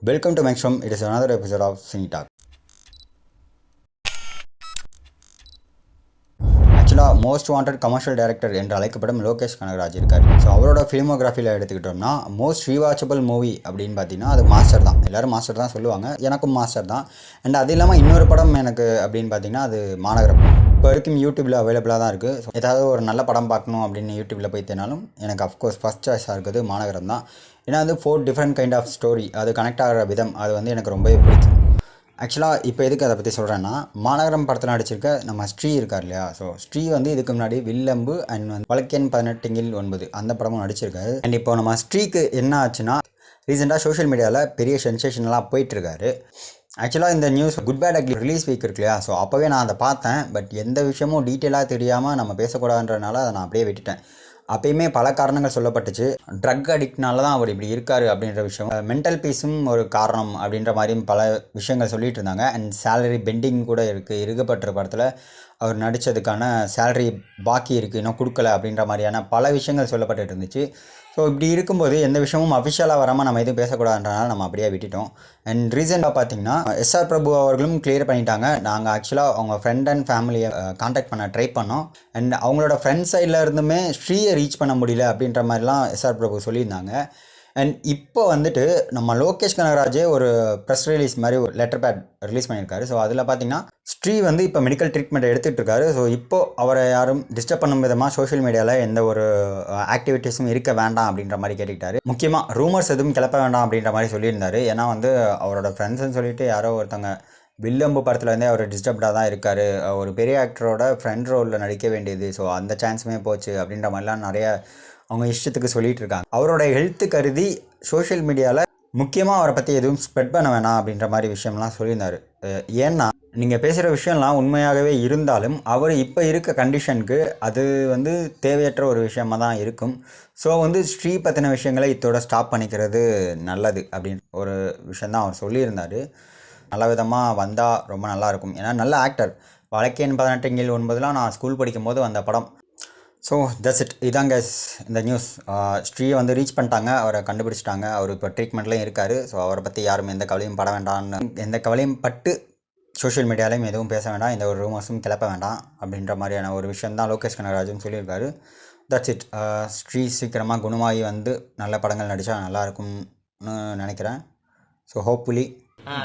Welcome to Maximum. It is another episode of Cine Talk. ஆக்சுவலாக most wanted commercial director என்று அழைக்கப்படும் லோகேஷ் கனகராஜ் இருக்கார். So அவரோட ஃபிலிமோகிராஃபியில் எடுத்துக்கிட்டோம்னா மோஸ்ட் ரீவாச்சபிள் மூவி அப்படின்னு பார்த்தீங்கன்னா அது மாஸ்டர் தான். எல்லோரும் மாஸ்டர் தான் சொல்லுவாங்க, எனக்கும் மாஸ்டர் தான். அண்ட் அது இல்லாமல் இன்னொரு படம் எனக்கு அப்படின்னு பார்த்தீங்கன்னா அது மாநகரம். இப்போ வரைக்கும் யூடியூப்பில் அவைலபிளாக தான் இருக்குது. ஸோ ஏதாவது ஒரு நல்ல படம் பார்க்கணும் அப்படின்னு யூடியூப்பில் போய் தேனாலும் எனக்கு அஃப்கோர்ஸ் ஃபஸ்ட் சாய்ஸாக இருக்குது மாநகரம் தான். ஏன்னா அது 4 டிஃப்ரெண்ட் கைண்ட் ஆஃப் ஸ்டோரி, அது கனெக்ட் ஆகிற விதம் அது வந்து எனக்கு ரொம்பவே பிடிக்கும். ஆக்சுவலாக இப்போ எதுக்கு அதை பற்றி சொல்கிறேன்னா, மாநகரம் படத்தில் நடிச்சிருக்க நம்ம ஸ்ரீ இருக்கார் இல்லையா. ஸோ ஸ்ரீ வந்து இதுக்கு முன்னாடி வில்லம்பு அண்ட் வந்து வழக்கெண் 18 அந்த படமும் நடிச்சிருக்காரு. அண்ட் இப்போ நம்ம ஸ்ரீக்கு என்ன ஆச்சுன்னா, ரீசெண்டாக சோஷியல் மீடியாவில் பெரிய சென்சேஷனலாக போயிட்டுருக்காரு. ஆக்சுவலாக இந்த news Good Bad Ugly release week இருக்கு இல்லையா. ஸோ அப்போவே நான் அதை பார்த்தேன். பட் எந்த விஷயமும் டீட்டெயிலாக தெரியாமல் நம்ம பேசக்கூடாதுன்றனால அதை நான் அப்படியே விட்டுட்டேன். அப்பயுமே பல காரணங்கள் சொல்லப்பட்டுச்சு. ட்ரக் அடிக்ட்னால தான் அவர் இப்படி இருக்கார் அப்படின்ற விஷயம், மென்டல் பீஸும் ஒரு காரணம் அப்படின்ற மாதிரியும் பல விஷயங்கள் சொல்லிட்டு இருந்தாங்க. அண்ட் சேலரி பெண்டிங் கூட இருக்குது. இருக்கப்பட்ட படத்தில் அவர் நடித்ததுக்கான சேலரி பாக்கி இருக்குது, இன்னும் கொடுக்கல அப்படின்ற மாதிரியான பல விஷயங்கள் சொல்லப்பட்டு இருந்துச்சு. ஸோ இப்படி இருக்கும்போது எந்த விஷயமும் அஃபிஷியலாக வராமல் நம்ம எதுவும் பேசக்கூடாதுன்றனால நம்ம அப்படியே விட்டுட்டோம். அண்ட் ரீசெண்டாக பார்த்தீங்கன்னா எஸ்ஆர் பிரபு அவர்களும் கிளியர் பண்ணிட்டாங்க. நாங்கள் ஆக்சுவலாக அவங்க ஃப்ரெண்ட் அண்ட் ஃபேமிலியை கான்டாக்ட் பண்ண ட்ரை பண்ணோம். அண்ட் அவங்களோட ஃப்ரெண்ட் சைடில் இருந்துமே ஸ்ரீயை ரீச் பண்ண முடியல அப்படின்ற மாதிரிலாம் எஸ்ஆர் பிரபு சொல்லியிருந்தாங்க. அண்ட் இப்போ வந்துட்டு நம்ம லோகேஷ் கனகராஜே ஒரு ப்ரெஸ் ரிலீஸ் மாதிரி ஒரு லெட்டர் பேட் ரிலீஸ் பண்ணியிருக்காரு. ஸோ அதில் பார்த்தீங்கன்னா ஸ்ரீ வந்து இப்போ மெடிக்கல் ட்ரீட்மெண்ட் எடுத்துகிட்டு இருக்காரு. ஸோ இப்போது அவரை யாரும் டிஸ்டர்ப் பண்ணும் விதமாக சோஷியல் மீடியாவில் எந்த ஒரு ஆக்டிவிட்டீஸும் இருக்க வேண்டாம் அப்படின்ற மாதிரி கேட்டுக்கிட்டாரு. முக்கியமாக ரூமர்ஸ் எதுவும் கிளப்ப வேண்டாம் அப்படின்ற மாதிரி சொல்லியிருந்தார். ஏன்னா வந்து அவரோட ஃப்ரெண்ட்ஸ்ன்னு சொல்லிட்டு யாரோ ஒருத்தவங்க வில்லம்பு படத்தில் வந்து அவர் டிஸ்டர்ப்டாக தான் இருக்கார், ஒரு பெரிய ஆக்டரோட ஃப்ரெண்ட் ரோலில் நடிக்க வேண்டியது, ஸோ அந்த சான்ஸுமே போச்சு அப்படின்ற மாதிரிலாம் நிறைய அவங்க இஷ்டத்துக்கு சொல்லிகிட்டு இருக்காங்க. அவரோட ஹெல்த்து கருதி சோஷியல் மீடியாவில் முக்கியமாக அவரை பற்றி எதுவும் ஸ்ப்ரெட் பண்ண வேணாம் அப்படின்ற மாதிரி விஷயம்லாம் சொல்லியிருந்தார். ஏன்னா நீங்கள் பேசுகிற விஷயம்லாம் உண்மையாகவே இருந்தாலும் அவர் இப்போ இருக்க கண்டிஷனுக்கு அது வந்து தேவையற்ற ஒரு விஷயமாக தான் இருக்கும். ஸோ வந்து ஸ்ரீ பற்றின விஷயங்களை இதோட ஸ்டாப் பண்ணிக்கிறது நல்லது அப்படின்னு ஒரு விஷயந்தான் அவர் சொல்லியிருந்தார். நல்ல விதமாக வந்தால் ரொம்ப நல்லாயிருக்கும். ஏன்னா நல்ல ஆக்டர். வழக்கெண் 18 நான் ஸ்கூல் படிக்கும்போது வந்த படம். So that's it. இதாங்க இந்த நியூஸ். ஸ்ரீயை வந்து ரீச் பண்ணிட்டாங்க, அவரை கண்டுபிடிச்சிட்டாங்க. அவர் இப்போ ட்ரீட்மெண்ட்லேயும் இருக்கார். ஸோ அவரை பற்றி யாரும் எந்த கவலையும் பட வேண்டாம்னு, எந்த கவலையும் பட்டு சோஷியல் மீடியாலையும் எதுவும் பேச வேண்டாம், எந்த ஒரு ரூமர்ஸும் கிளப்ப வேண்டாம் அப்படின்ற மாதிரியான ஒரு விஷயம் தான் லோகேஷ் கனகராஜும் சொல்லியிருக்காரு. That's it. ஸ்ரீ சீக்கிரமாக குணமாகி வந்து நல்ல படங்கள் நடித்தா நல்லாயிருக்கும்னு நினைக்கிறேன். ஸோ ஹோப்ஃபுல்லி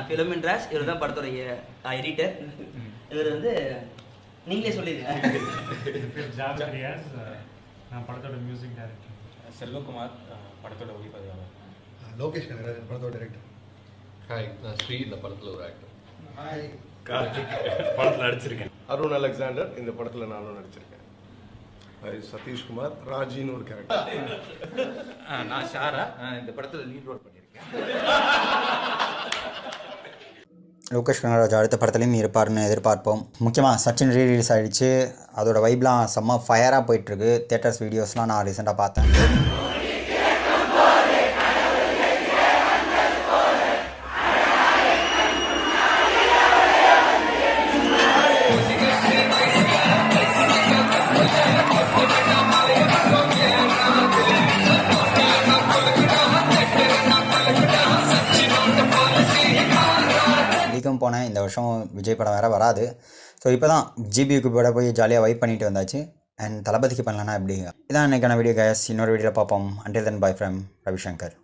ஃபிலிம் இன்ட்ராஸ் இவர் தான் படத்தோட எடிட்டர். இவர் வந்து நீங்களே சொல்லிடுங்க. நான் படத்தோட மியூசிக் டைரக்டர். செல்வகுமார் படத்தோட ஒளிப்பதிவாளர். லோகேஷ் கனகராஜ் படத்தோட டைரக்டர். ஹாய், நான் ஸ்ரீ இந்த படத்தில் ஒரு ஆக்டர். ஹாய், கார்த்திக் படத்தில் நடிச்சிருக்கேன். அருண் அலெக்சாண்டர் இந்த படத்தில் நானும் நடிச்சிருக்கேன். சதீஷ்குமார் ராஜின்னு ஒரு கேரக்டர். நான் ஷாரா இந்த படத்தில் லீட் ரோல் பண்ணியிருக்கேன். லோகேஷ் கனகராஜ் அடுத்த படத்துலையும் இருப்பார்னு எதிர்பார்ப்போம். முக்கியமாக சச்சின் ரீலீஸ் ஆகிடுச்சு. அதோட வைப்லாம் செம்ம ஃபயராக போயிட்டுருக்கு. தியேட்டர்ஸ் வீடியோஸ்லாம் நான் ரீசெண்டாக பார்த்தேன். போனேன். இந்த வருஷம் விஜய் படம் வேறு வராது. ஸோ இப்போ தான் ஜிபிக்கு கூட போய் ஜாலியாக வைப் பண்ணிட்டு வந்தாச்சு. அண்ட் தளபதிக்கு பண்ணலன்னா எப்படி. இதான் இன்றைக்கான வீடியோ கைஸ். இன்னொரு வீடியோவில் பார்ப்போம். Until then bye from Ravishankar.